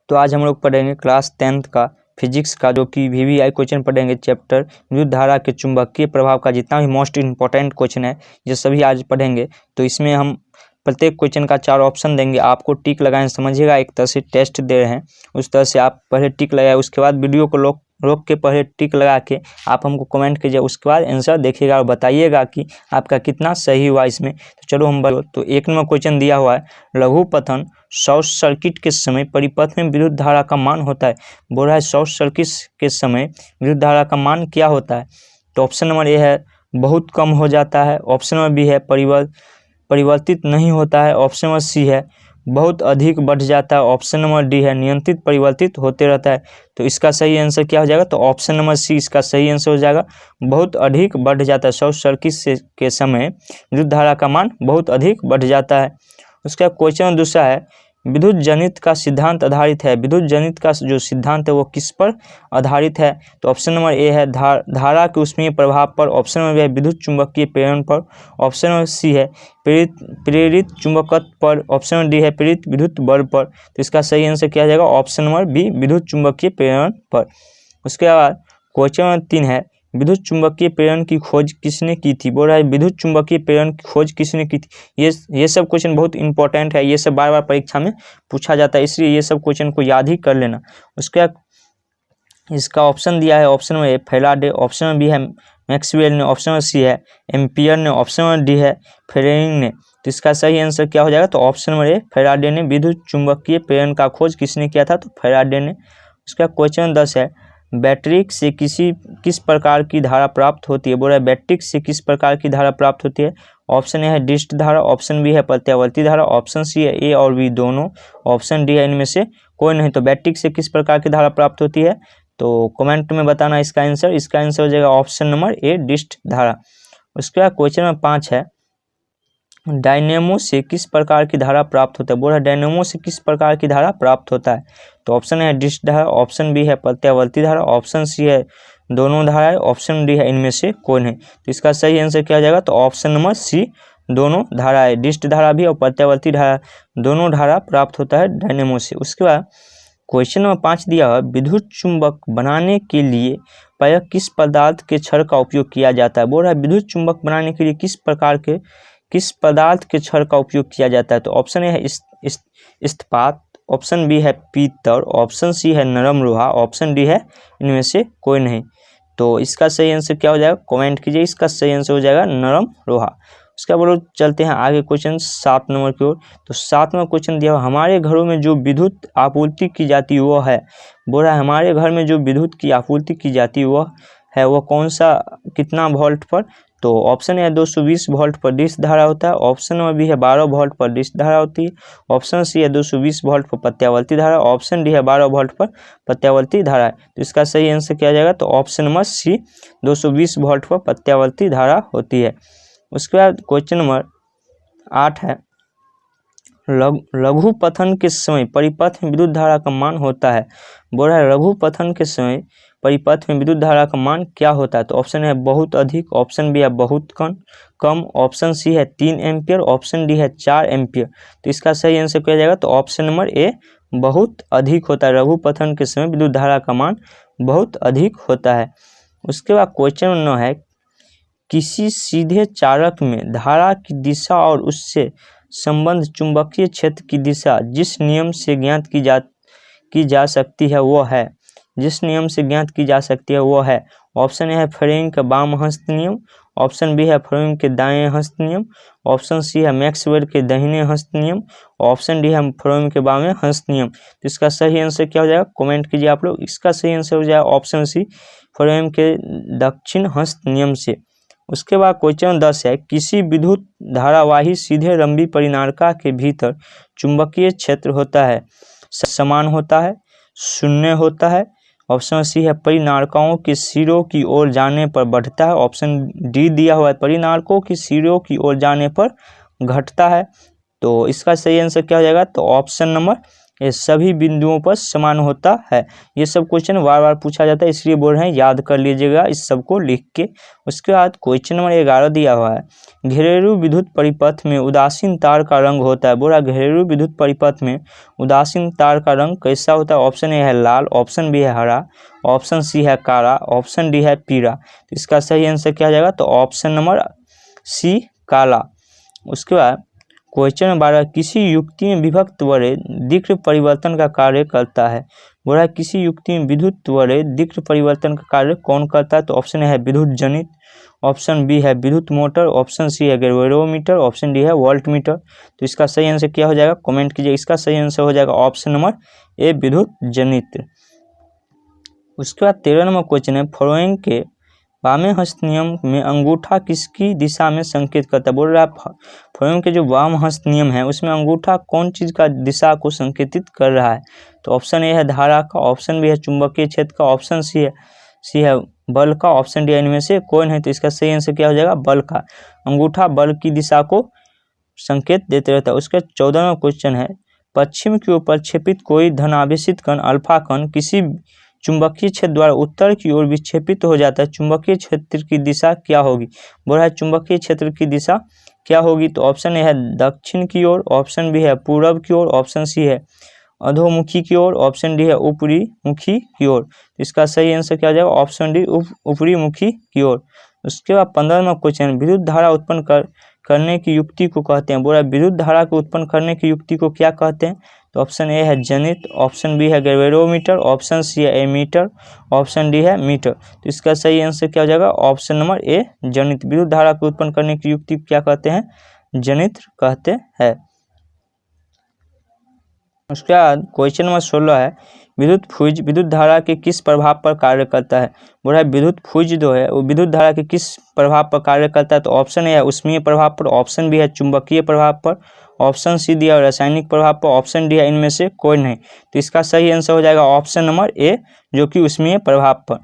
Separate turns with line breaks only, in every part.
तो आज हम लोग पढ़ेंगे क्लास 10th का फिजिक्स का, जो कि वीवीआई क्वेश्चन पढ़ेंगे। चैप्टर विद्युत धारा के चुंबकीय प्रभाव का जितना भी मोस्ट इंपॉर्टेंट क्वेश्चन है ये सभी आज पढ़ेंगे। तो इसमें हम प्रत्येक क्वेश्चन का 4 ऑप्शन देंगे, आपको टिक लगाएं, समझिएगा एक तरह से टेस्ट दे रहे हैं, उस तरह से आप पहले टिक लगाए, उसके बाद वीडियो को रोक के पहले टिक लगा के आप हमको कमेंट कीजिए, उसके बाद आंसर देखिएगा और बताइएगा कि आपका कितना सही हुआ इसमें। तो चलो हम बोलो। तो 1 नंबर क्वेश्चन दिया हुआ है, लघुपथन शॉर्ट सर्किट के समय परिपथ में विद्युत धारा का मान होता है। बोल रहा है शॉर्ट सर्किट के समय विद्युत धारा का मान क्या होता है। तो ऑप्शन नंबर ए है बहुत कम हो जाता है, ऑप्शन नंबर बी है परिवर्तित नहीं होता है, ऑप्शन नंबर सी है बहुत अधिक बढ़ जाता है, ऑप्शन नंबर डी है नियंत्रित परिवर्तित होते रहता है। तो इसका सही आंसर क्या हो जाएगा, तो ऑप्शन नंबर सी इसका सही आंसर हो जाएगा, बहुत अधिक बढ़ जाता है। शॉर्ट सर्किट के समय विद्युत धारा का मान बहुत अधिक बढ़ जाता है। उसका क्वेश्चन दूसरा है, विद्युत जनित का सिद्धांत आधारित है। विद्युत जनित का जो सिद्धांत है वो किस पर आधारित है। तो ऑप्शन नंबर ए है धारा के ऊष्मीय प्रभाव पर, ऑप्शन नंबर बी है विद्युत चुंबकीय प्रेरण पर, ऑप्शन नंबर सी है प्रेरित चुंबकत्व पर, ऑप्शन नंबर डी है प्रेरित विद्युत बल पर। तो इसका सही आंसर क्या जाएगा, ऑप्शन नंबर बी विद्युत चुंबकीय प्रेरण पर। उसके बाद क्वेश्चन नंबर 3 है, विद्युत चुंबकीय प्रेरण की खोज किसने की थी। बोल रहा है विद्युत चुंबकीय प्रेरण की खोज किसने की थी। ये सब क्वेश्चन बहुत इंपॉर्टेंट है, ये सब बार बार परीक्षा में पूछा जाता है, इसलिए ये सब क्वेश्चन को याद ही कर लेना। उसका इसका ऑप्शन दिया है, ऑप्शन में ए फैराडे, ऑप्शन में बी है मैक्सवेल ने, ऑप्शन में सी है एम्पियर ने, ऑप्शन में डी है फेरेंग ने। तो इसका सही आंसर क्या हो जाएगा, तो ऑप्शन नंबर ए फैराडे ने विद्युत चुंबकीय प्रेरण का खोज किसने किया था, तो फैराडे ने। उसका क्वेश्चन 10 है, बैटरी से किस प्रकार की धारा प्राप्त होती है। बोल रहा है बैटरी से किस प्रकार की धारा प्राप्त होती है। ऑप्शन ए है डिस्ट धारा, ऑप्शन बी है प्रत्यावर्ती धारा, ऑप्शन सी है ए और बी दोनों, ऑप्शन डी है इनमें से कोई नहीं। तो बैटरी से किस प्रकार की धारा प्राप्त होती है, तो कमेंट में बताना इसका आंसर। इसका आंसर हो जाएगा ऑप्शन नंबर ए डिस्ट धारा। उसके बाद क्वेश्चन नंबर 5 है, डायनेमो से किस प्रकार की धारा प्राप्त होता है। बोल रहा है डायनेमो से किस प्रकार की धारा प्राप्त होता है। तो ऑप्शन है डिस्ट धारा, ऑप्शन बी है प्रत्यावर्ती धारा, ऑप्शन सी है दोनों धाराएं, ऑप्शन डी है इनमें से कोई नहीं। तो इसका सही आंसर क्या हो जाएगा, तो ऑप्शन नंबर सी दोनों धाराएं, डिस्ट धारा भी और प्रत्यावर्ती धारा दोनों धारा प्राप्त होता है डायनेमो से। उसके बाद क्वेश्चन नंबर 5 दिया है, विद्युत चुंबक बनाने के लिए प्रायः किस पदार्थ के क्षण का उपयोग किया जाता है। बोल रहा है विद्युत चुंबक बनाने के लिए किस पदार्थ के क्षण का उपयोग किया जाता है। तो ऑप्शन ए है इस्पात, ऑप्शन बी है पीतल, ऑप्शन सी है नरम लोहा, ऑप्शन डी है इनमें से कोई नहीं। तो इसका सही आंसर क्या हो जाएगा, कमेंट कीजिए। इसका सही आंसर हो जाएगा नरम लोहा। उसके बाद चलते हैं आगे क्वेश्चन 7 नंबर की ओर। तो 7 नंबर क्वेश्चन दिया, हमारे घरों में जो विद्युत आपूर्ति की जाती है वो है। बोल रहा है हमारे घर में जो विद्युत की आपूर्ति की जाती है वो कौन सा कितना वोल्ट पर। तो ऑप्शन है 220 वोल्ट पर डिश धारा होता है, ऑप्शन नंबर बी है 12 वोल्ट पर डिश धारा होती है, ऑप्शन सी है 220 वोल्ट पर प्रत्यावर्ती धारा, ऑप्शन डी है 12 वोल्ट पर प्रत्यावर्ती धारा है। तो इसका सही आंसर क्या जाएगा, तो ऑप्शन नंबर सी 220 वोल्ट पर प्रत्यावर्ती धारा होती है। उसके बाद क्वेश्चन नंबर 8 है, लघुपथन के समय परिपथ में विद्युत धारा का मान होता है। बोल रहा है लघुपथन के समय परिपथ में विद्युत धारा का मान क्या होता है। तो ऑप्शन है बहुत अधिक, ऑप्शन बी है बहुत कम, ऑप्शन सी है 3 एम्पियर, ऑप्शन डी है 4 एम्पियर। तो इसका सही आंसर क्या जाएगा, तो ऑप्शन नंबर ए बहुत अधिक होता है। लघुपथन के समय विद्युत धारा का मान बहुत अधिक होता है। उसके बाद क्वेश्चन 9 है, किसी सीधे चालक में धारा की दिशा और उससे संबंध चुंबकीय क्षेत्र की दिशा जिस नियम से ज्ञात की जा सकती है वो है। जिस नियम से ज्ञात की जा सकती है वो है, ऑप्शन ए है फ्रेम का बाम हस्त नियम, ऑप्शन बी है फ्रेम के दाएं हस्त नियम, ऑप्शन सी है मैक्सवेल के दाहिने हस्त नियम, ऑप्शन डी है फ्रेम के बामें हस्त नियम। तो इसका सही आंसर क्या हो जाएगा, कमेंट कीजिए आप लोग। इसका सही आंसर हो जाएगा ऑप्शन सी फ्रेम के दक्षिण हस्त नियम से। उसके बाद क्वेश्चन 10 है, किसी विद्युत धारावाही सीधे लंबी परिनालिका के भीतर चुंबकीय क्षेत्र होता है, समान होता है, शून्य होता है, ऑप्शन सी है परिनालिकाओं के सिरों की ओर जाने पर बढ़ता है, ऑप्शन डी दिया हुआ है परिनालिकाओं की सिरों की ओर जाने पर घटता है। तो इसका सही आंसर क्या हो जाएगा, तो ऑप्शन नंबर ये सभी बिंदुओं पर समान होता है। ये सब क्वेश्चन बार बार पूछा जाता है, इसलिए बोल रहे हैं याद कर लीजिएगा इस सबको लिख के। उसके बाद क्वेश्चन नंबर 11 दिया हुआ है, घरेलू विद्युत परिपथ में उदासीन तार का रंग होता है। बोला घरेलू विद्युत परिपथ में उदासीन तार का रंग कैसा होता है? ऑप्शन ए है लाल, ऑप्शन बी है हरा, ऑप्शन सी है काला, ऑप्शन डी है पीला। तो इसका सही आंसर क्या हो जाएगा? तो ऑप्शन नंबर सी काला। उसके बाद क्वेश्चन नंबर 12, किसी युक्ति में विभक्त वलय दिक्र परिवर्तन का कार्य करता है। बोला किसी युक्ति में विद्युत वलय दिक्र परिवर्तन का कार्य कौन करता है? तो ऑप्शन ए है विद्युत जनित, ऑप्शन बी है विद्युत मोटर, ऑप्शन सी है गैल्वेरोमीटर, ऑप्शन डी है वोल्ट मीटर। तो इसका सही आंसर क्या हो जाएगा? कमेंट कीजिए। इसका सही आंसर हो जाएगा ऑप्शन नंबर ए विद्युत जनित। उसके बाद 13 नंबर क्वेश्चन है, फॉलोइंग के वामे हस्त नियम में अंगूठा किसकी दिशा में संकेत करता है? बोल रहा है फॉलोइंग के जो वाम हस्त नियम है उसमें अंगूठा कौन चीज का दिशा को संकेतित कर रहा है? तो ऑप्शन ए है धारा का, ऑप्शन बी है चुंबकीय क्षेत्र का, ऑप्शन सी है बल का, ऑप्शन डी इनमें से कोई नहीं। तो इसका सही आंसर क्या हो जाएगा? बल का। अंगूठा बल की दिशा को संकेत देते रहता है। उसका 14वां क्वेश्चन है, पश्चिम की ओर प्रक्षेपित कोई धनावेशित कण अल्फा कण किसी चुंबकीय क्षेत्र द्वारा उत्तर की ओर विक्षेपित हो जाता है, चुंबकीय क्षेत्र की दिशा क्या होगी? बोला है चुंबकीय क्षेत्र की दिशा क्या होगी? तो ऑप्शन ए है दक्षिण की ओर, ऑप्शन बी है पूरब की ओर, ऑप्शन सी है अधोमुखी की ओर, ऑप्शन डी है ऊपरी मुखी की ओर। इसका सही आंसर क्या हो जाएगा? ऑप्शन डी ऊपरी मुखी की ओर। उसके बाद 15वां क्वेश्चन, विद्युत धारा उत्पन्न करने की युक्ति को कहते हैं। बोला विद्युत धारा को उत्पन्न करने की युक्ति को क्या कहते हैं? तो ऑप्शन ए है जनित, ऑप्शन बी है गैल्वेरोमीटर, ऑप्शन सी है एमीटर, ऑप्शन डी है मीटर। तो इसका सही आंसर क्या हो जाएगा? ऑप्शन नंबर ए जनित। विद्युत धारा को उत्पन्न करने की युक्ति क्या कहते हैं? जनित कहते हैं। उसके बाद क्वेश्चन नंबर 16 है, विद्युत फ्यूज विद्युत धारा के किस प्रभाव पर कार्य करता है? बोला है विद्युत फ्यूज जो है वो विद्युत धारा के किस प्रभाव पर कार्य करता है? तो ऑप्शन ए है उष्मीय प्रभाव पर, ऑप्शन बी है चुंबकीय प्रभाव पर, ऑप्शन सी दिया रासायनिक प्रभाव पर, ऑप्शन डी है इनमें से कोई नहीं। तो इसका सही आंसर हो जाएगा ऑप्शन नंबर ए जो कि उष्मीय प्रभाव पर।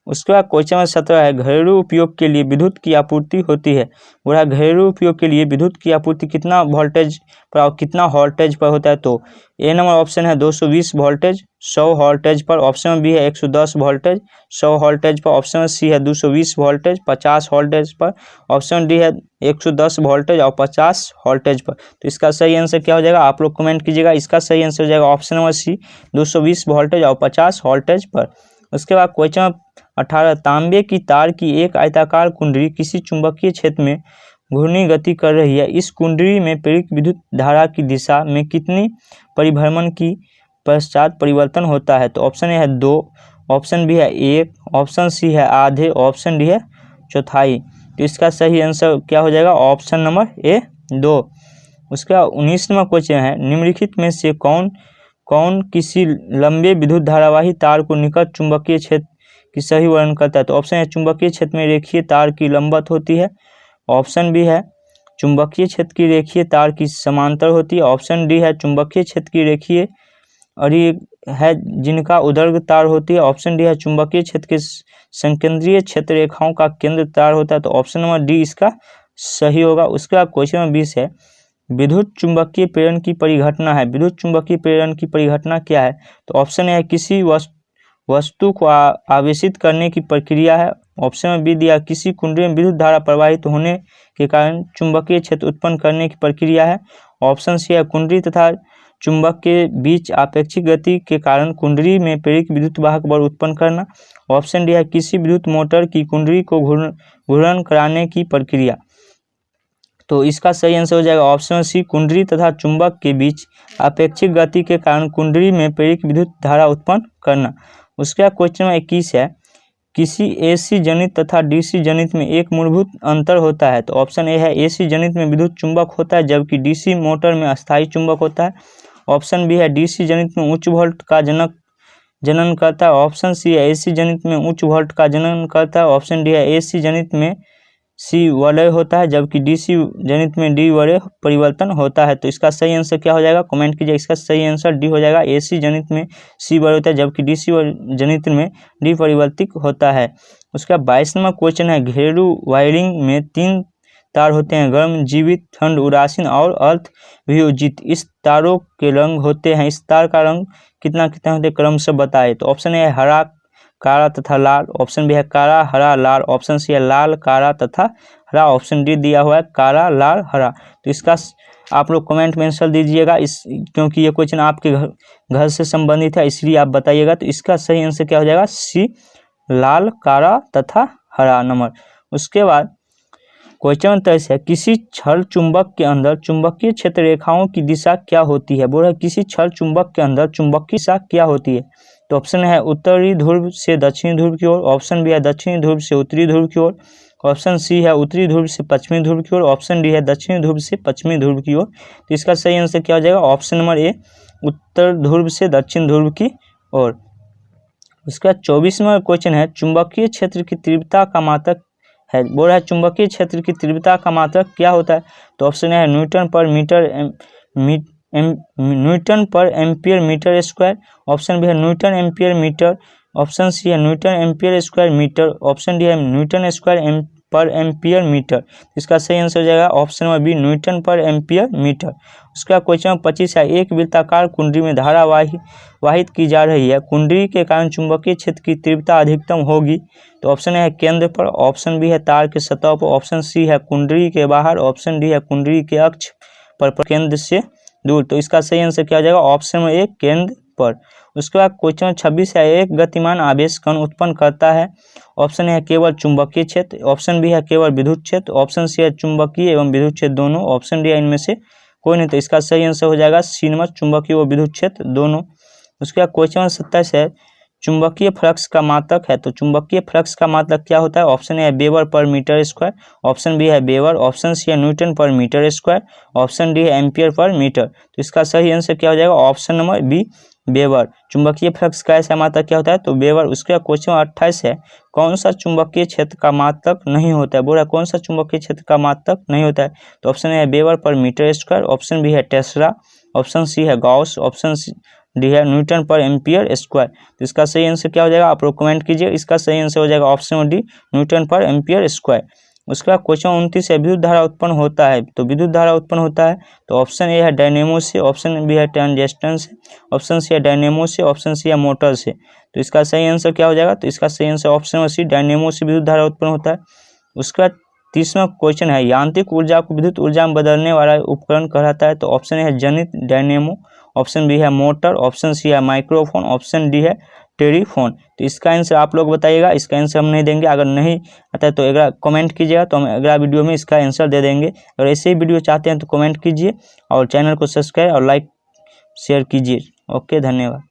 उसके बाद क्वेश्चन नंबर 17 है, घरेलू उपयोग के लिए विद्युत की आपूर्ति होती है। बोला घरेलू उपयोग के लिए विद्युत की आपूर्ति कितना वोल्टेज पर और कितना वोल्टेज पर होता है? तो ए नंबर ऑप्शन है 220 वोल्टेज 100 वोल्टेज पर, ऑप्शन बी है 110 वोल्टेज 100 वोल्टेज पर, ऑप्शन सी है 220 वोल्टेज 50 वोल्टेज पर, ऑप्शन डी है 110 वोल्टेज और 50 वोल्टेज पर। तो इसका सही आंसर क्या हो जाएगा? आप लोग कमेंट कीजिएगा। इसका सही आंसर हो जाएगा ऑप्शन नंबर सी 220 वोल्टेज और 50 वोल्टेज पर। उसके बाद क्वेश्चन 18, तांबे की तार की एक आयताकार कुंडली किसी चुंबकीय क्षेत्र में घूर्णी गति कर रही है। इस कुंडली में प्रेरित विद्युत धारा की दिशा में कितनी परिभ्रमण की पश्चात परिवर्तन होता है? तो ऑप्शन ए है 2, ऑप्शन बी है 1, ऑप्शन सी है आधे, ऑप्शन डी है चौथाई। तो इसका सही आंसर क्या हो जाएगा? Option number A 2। उसका 19 नंबर क्वेश्चन है, निम्नलिखित में से कौन किसी लंबे विद्युत धारावाही तार को निकट चुंबकीय क्षेत्र की सही वर्णन करता है? तो ऑप्शन है चुंबकीय क्षेत्र में रेखीय तार की लंबवत होती है, ऑप्शन बी है चुंबकीय क्षेत्र की रेखीय तार की समांतर होती है, ऑप्शन डी है चुंबकीय क्षेत्र की रेखीय अरे है जिनका उदर्ग तार होती है, ऑप्शन डी है चुंबकीय क्षेत्र के संकेंद्रीय क्षेत्र रेखाओं का केंद्र तार होता है। तो ऑप्शन नंबर डी इसका सही होगा। उसके बाद क्वेश्चन नंबर 20 है, विद्युत चुंबकीय प्रेरण की परिघटना है। विद्युत चुंबकीय प्रेरण की परिघटना क्या है? तो ऑप्शन ए है किसी वस्तु को आवेशित करने की प्रक्रिया है, ऑप्शन में बी दिया किसी कुंडली में विद्युत धारा प्रवाहित होने के कारण चुंबकीय क्षेत्र उत्पन्न करने की प्रक्रिया है, ऑप्शन सी है कुंडली तथा चुंबक के बीच आपेक्षिक गति के कारण कुंडली में प्रेरित विद्युत वाहक बल उत्पन्न करना, ऑप्शन डी है किसी विद्युत मोटर की कुंडली को घूर्णन कराने की प्रक्रिया। तो इसका सही आंसर हो जाएगा ऑप्शन सी कुंडली तथा चुंबक के बीच आपेक्षिक गति के कारण कुंडली में प्रेरित विद्युत धारा उत्पन्न करना। उसके बाद क्वेश्चन नंबर 21 है, किसी एसी जनित तथा डीसी जनित में एक मूलभूत अंतर होता है। तो ऑप्शन ए है एसी जनित में विद्युत चुंबक होता है जबकि डीसी मोटर में अस्थायी चुंबक होता है, ऑप्शन बी है डीसी जनित में उच्च वोल्ट का जनन करता है, ऑप्शन सी है एसी जनित में उच्च वोल्ट का जनन करता है, ऑप्शन डी है एसी जनित में सी वलय होता है जबकि डीसी जनित में डी वलय परिवर्तन होता है। तो इसका सही आंसर क्या हो जाएगा? कमेंट कीजिए। इसका सही आंसर डी हो जाएगा, एसी जनित में सी वलय होता है जबकि डीसी जनित में डी परिवर्तित होता है। उसका 22वां क्वेश्चन है, घरेलू वायरिंग में तार होते हैं गर्म, जीवित, ठंड, उदासीन और अर्थ वियोजित। इस तारों के रंग होते हैं, इस तार का रंग कितना कितना होते हैं क्रमशः बताए। तो ऑप्शन ए है हरा, काला तथा लाल, ऑप्शन बी है काला, हरा, लाल, ऑप्शन सी है लाल, काला तथा हरा, ऑप्शन डी दिया हुआ है काला, लाल, हरा। तो इसका आप लोग कमेंट में आंसर दीजिएगा, इस क्योंकि ये क्वेश्चन आपके घर से संबंधित है इसलिए आप बताइएगा। तो इसका सही आंसर क्या हो जाएगा? सी, लाल, काला तथा हरा नंबर। उसके बाद क्वेश्चन 23 है, किसी छड़ चुंबक के अंदर चुंबकीय क्षेत्र रेखाओं की दिशा क्या होती है? बोल रहा है किसी छड़ चुंबक के अंदर चुंबकीय दिशा क्या होती है? तो ऑप्शन है उत्तरी ध्रुव से दक्षिणी ध्रुव की ओर, ऑप्शन बी है दक्षिणी ध्रुव से उत्तरी ध्रुव की ओर, ऑप्शन सी है उत्तरी ध्रुव से पश्चिमी ध्रुव की ओर, ऑप्शन डी है दक्षिणी ध्रुव से पश्चिमी ध्रुव की ओर। तो इसका सही आंसर क्या हो जाएगा? ऑप्शन नंबर ए, उत्तर ध्रुव से दक्षिण ध्रुव की ओर। उसका 24 नंबर क्वेश्चन है, चुंबकीय क्षेत्र की तीव्रता का मात्रक है। बोल रहा है चुंबकीय क्षेत्र की तीव्रता का मात्रक क्या होता है? तो ऑप्शन है न्यूटन पर ampere metre square, option B है न्यूटन एम्पियर मीटर, ऑप्शन सी है newton ampere square metre, option D है न्यूटन स्क्वायर पर एम्पियर मीटर। इसका सही आंसर हो जाएगा ऑप्शन नंबर बी, न्यूटन पर एम्पियर मीटर। उसका क्वेश्चन 25 है, एक वृत्ताकार कुंडली में धारा वाहित की जा रही है, कुंडली के कारण चुंबकीय क्षेत्र की तीव्रता अधिकतम होगी। तो ऑप्शन है केंद्र पर, ऑप्शन बी है तार के सतह पर, ऑप्शन सी है कुंडली के बाहर, ऑप्शन डी है कुंडली के अक्ष पर केंद्र से दूर। तो इसका सही आंसर क्या हो जाएगा? ऑप्शन में ए, केंद्र पर। उसके बाद क्वेश्चन 26 है, एक गतिमान आवेश कण उत्पन्न करता है, ऑप्शन है केवल चुंबकीय क्षेत्र, ऑप्शन बी है केवल विद्युत क्षेत्र, ऑप्शन सी है चुंबकीय एवं विद्युत क्षेत्र दोनों, ऑप्शन डी है इनमें से कोई नहीं। तो इसका सही आंसर हो जाएगा सी नंबर, चुंबकीय व विद्युत क्षेत्र दोनों। उसके बाद क्वेश्चन 27 है, चुंबकीय फ्लक्स का मात्रक है। तो चुंबकीय फ्लक्स का मात्रक क्या होता है? ऑप्शन ए है weber per metre square, option B है वेबर, ऑप्शन सी है newton per metre square, option D है एम्पियर पर मीटर। तो इसका सही आंसर क्या हो जाएगा? Option number b, weber. चुंबकीय फ्लक्स का ऐसा मात्रक क्या होता है? तो वेबर। उसके बाद क्वेश्चन 28 है, कौन सा चुंबकीय क्षेत्र का मात्रक नहीं होता है? बोल रहा है कौन सा चुंबकीय क्षेत्र का मात्रक नहीं होता है? तो ऑप्शन है weber per metre square, option B है टेस्ला, ऑप्शन सी है गॉस, ऑप्शन डी है न्यूटन पर एम्पियर स्क्वायर। तो इसका सही आंसर क्या हो जाएगा? आप लोग कमेंट कीजिए। इसका सही आंसर हो जाएगा ऑप्शन डी, न्यूटन पर एम्पियर स्क्वायर। उसके बाद क्वेश्चन 29 है, विद्युत धारा उत्पन्न होता है। तो विद्युत धारा उत्पन्न होता है तो ऑप्शन ए है डायनेमो से, ऑप्शन बी है टंगस्टन से, ऑप्शन सी है डायनेमो से, ऑप्शन सी है मोटर से। तो इसका सही आंसर क्या हो जाएगा? तो इसका सही आंसर ऑप्शन सी, डायनेमो से विद्युत धारा उत्पन्न होता है। उसके बाद 30वां क्वेश्चन है, यांत्रिक ऊर्जा को विद्युत ऊर्जा में बदलने वाला उपकरण कहलाता है। तो ऑप्शन है जनित डायनेमो, ऑप्शन बी है मोटर, ऑप्शन सी है माइक्रोफोन, ऑप्शन डी है टेलीफोन। तो इसका आंसर आप लोग बताइएगा। इसका आंसर हम नहीं देंगे, अगर नहीं आता है तो अगला कमेंट कीजिएगा, तो हम अगला वीडियो में इसका आंसर दे देंगे। अगर ऐसे ही वीडियो चाहते हैं तो कमेंट कीजिए और चैनल को सब्सक्राइब और लाइक शेयर कीजिए। ओके, धन्यवाद।